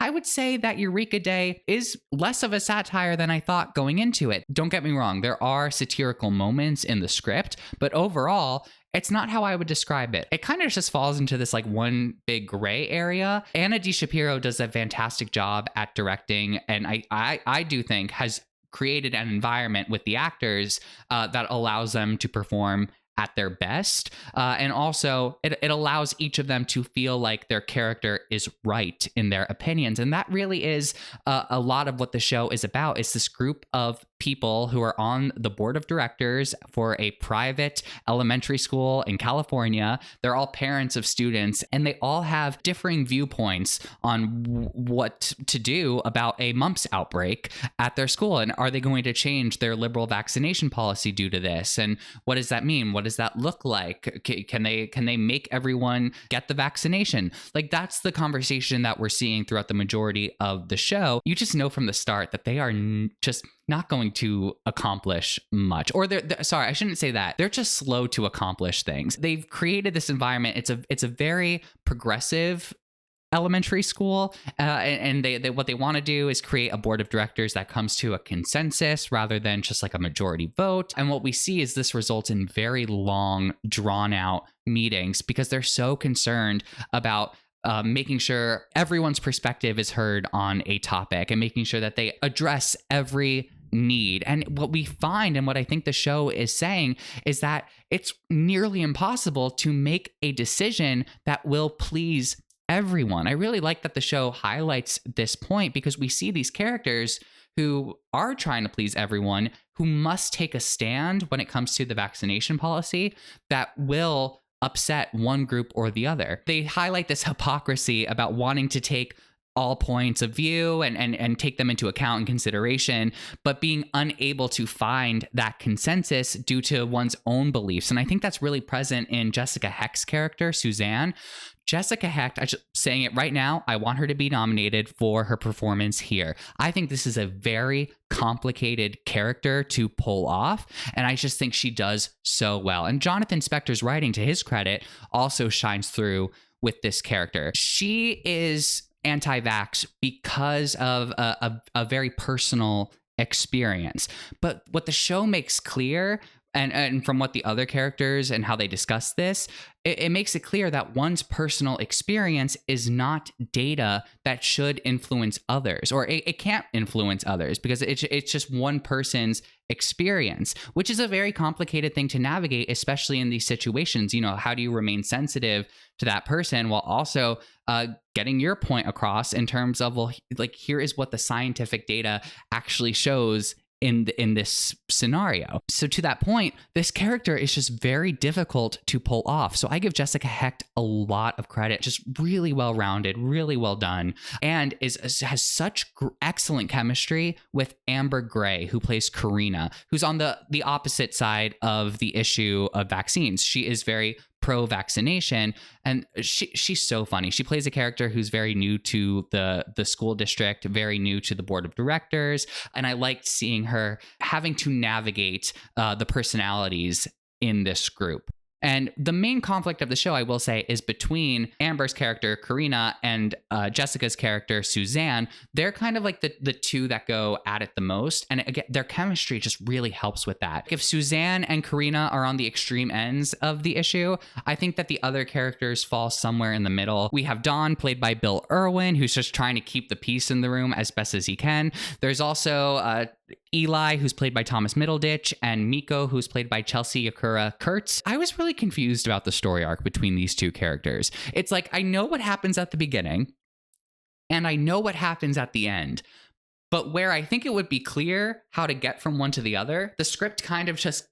I would say that Eureka Day is less of a satire than I thought going into it. Don't get me wrong, there are satirical moments in the script, but overall, it's not how I would describe it. It kind of just falls into this like one big gray area. Anna D. Shapiro does a fantastic job at directing, and I do think has created an environment with the actors that allows them to perform at their best. And also it allows each of them to feel like their character is right in their opinions. And that really is a lot of what the show is about. It's this group of people who are on the board of directors for a private elementary school in California. They're all parents of students, and they all have differing viewpoints on what to do about a mumps outbreak at their school. And are they going to change their liberal vaccination policy due to this? And what does that mean? What does that look like? Can they make everyone get the vaccination? Like, that's the conversation that we're seeing throughout the majority of the show. You just know from the start that they are just not going to accomplish much. Or sorry, I shouldn't say that. They're just slow to accomplish things. They've created this environment. It's a very progressive elementary school, and they what they want to do is create a board of directors that comes to a consensus rather than just like a majority vote. And what we see is this results in very long, drawn out meetings because they're so concerned about making sure everyone's perspective is heard on a topic and making sure that they address every need. And what we find, and what I think the show is saying, is that it's nearly impossible to make a decision that will please everyone. I really like that the show highlights this point because we see these characters who are trying to please everyone, who must take a stand when it comes to the vaccination policy that will upset one group or the other. They highlight this hypocrisy about wanting to take all points of view and take them into account and consideration, but being unable to find that consensus due to one's own beliefs. And I think that's really present in Jessica Hecht's character, Suzanne. Jessica Hecht, I'm just saying it right now, I want her to be nominated for her performance here. I think this is a very complicated character to pull off, and I just think she does so well. And Jonathan Spector's writing, to his credit, also shines through with this character. She is anti-vax because of a very personal experience. But what the show makes clear, and from what the other characters and how they discuss this, it makes it clear that one's personal experience is not data that should influence others, or it can't influence others because it's just one person's experience, which is a very complicated thing to navigate, especially in these situations. You know, how do you remain sensitive to that person while also getting your point across in terms of, well, like, here is what the scientific data actually shows in this scenario. So to that point, this character is just very difficult to pull off. So I give Jessica Hecht a lot of credit, just really well-rounded, really well done, and has such excellent chemistry with Amber Gray, who plays Karina, who's on the opposite side of the issue of vaccines. She is very pro-vaccination, and she's so funny. She plays a character who's very new to the school district, very new to the board of directors, and I liked seeing her having to navigate the personalities in this group. And the main conflict of the show, I will say, is between Amber's character, Karina, and Jessica's character, Suzanne. They're kind of like the two that go at it the most. And again, their chemistry just really helps with that. If Suzanne and Karina are on the extreme ends of the issue, I think that the other characters fall somewhere in the middle. We have Don, played by Bill Irwin, who's just trying to keep the peace in the room as best as he can. There's also Eli, who's played by Thomas Middleditch, and Miko, who's played by Chelsea Yakura-Kurtz. I was really confused about the story arc between these two characters. It's like, I know what happens at the beginning, and I know what happens at the end. But where I think it would be clear how to get from one to the other, the script kind of just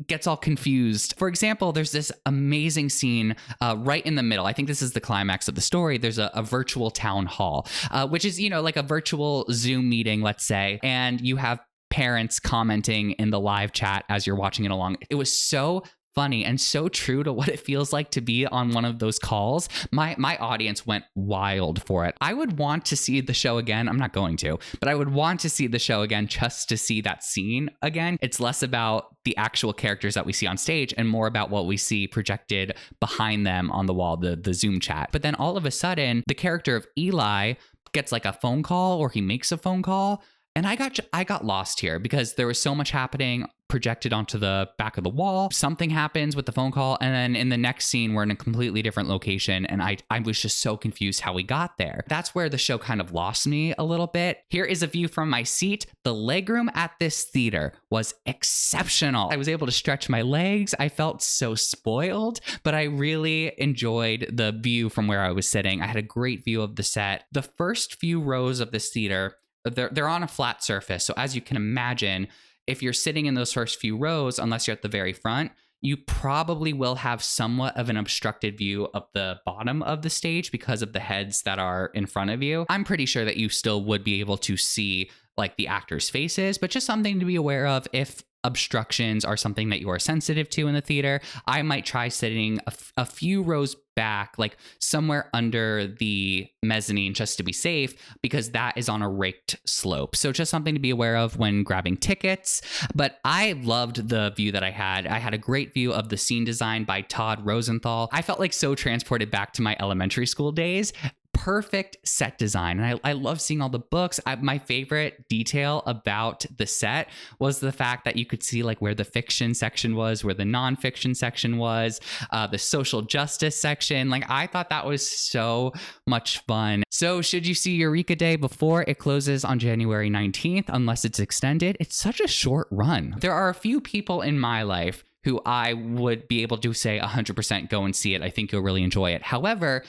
gets all confused. For example, there's this amazing scene right in the middle. I think this is the climax of the story. There's a virtual town hall, which is, you know, like a virtual Zoom meeting, let's say, and you have parents commenting in the live chat as you're watching it along. It was so funny and so true to what it feels like to be on one of those calls. My audience went wild for it. I would want to see the show again. I'm not going to, but I would want to see the show again just to see that scene again. It's less about the actual characters that we see on stage and more about what we see projected behind them on the wall, the Zoom chat. But then all of a sudden, the character of Eli, gets like a phone call or he makes a phone call. And I got lost here because there was so much happening projected onto the back of the wall. Something happens with the phone call, and then in the next scene, we're in a completely different location, and I was just so confused how we got there. That's where the show kind of lost me a little bit. Here is a view from my seat. The legroom at this theater was exceptional. I was able to stretch my legs. I felt so spoiled, but I really enjoyed the view from where I was sitting. I had a great view of the set. The first few rows of this theater, they're on a flat surface. So as you can imagine, if you're sitting in those first few rows, unless you're at the very front, you probably will have somewhat of an obstructed view of the bottom of the stage because of the heads that are in front of you. I'm pretty sure that you still would be able to see like the actors' faces, but just something to be aware of if obstructions are something that you are sensitive to in the theater. I might try sitting a few rows back, like somewhere under the mezzanine just to be safe, because that is on a raked slope. So just something to be aware of when grabbing tickets. But I loved the view that I had. I had a great view of the scene design by Todd Rosenthal. I felt like so transported back to my elementary school days. Perfect set design. And I love seeing all the books. My favorite detail about the set was the fact that you could see like where the fiction section was, where the nonfiction section was, the social justice section. Like I thought that was so much fun. So should you see Eureka Day before it closes on January 19th, unless it's extended? It's such a short run. There are a few people in my life who I would be able to say 100% go and see it. I think you'll really enjoy it. However,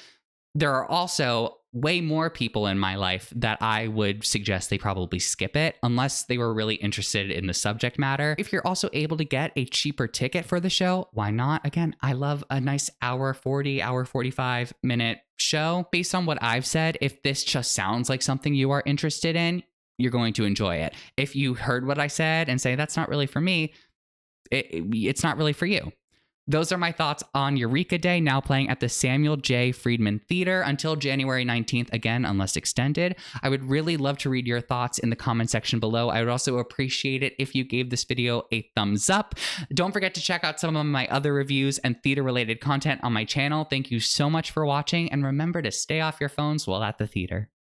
there are also way more people in my life that I would suggest they probably skip it unless they were really interested in the subject matter. If you're also able to get a cheaper ticket for the show, why not? Again, I love a nice hour 45 minute show. Based on what I've said, if this just sounds like something you are interested in, you're going to enjoy it. If you heard what I said and say, that's not really for me, it's not really for you. Those are my thoughts on Eureka Day, now playing at the Samuel J. Friedman Theater until January 19th, again, unless extended. I would really love to read your thoughts in the comment section below. I would also appreciate it if you gave this video a thumbs up. Don't forget to check out some of my other reviews and theater-related content on my channel. Thank you so much for watching, and remember to stay off your phones while at the theater.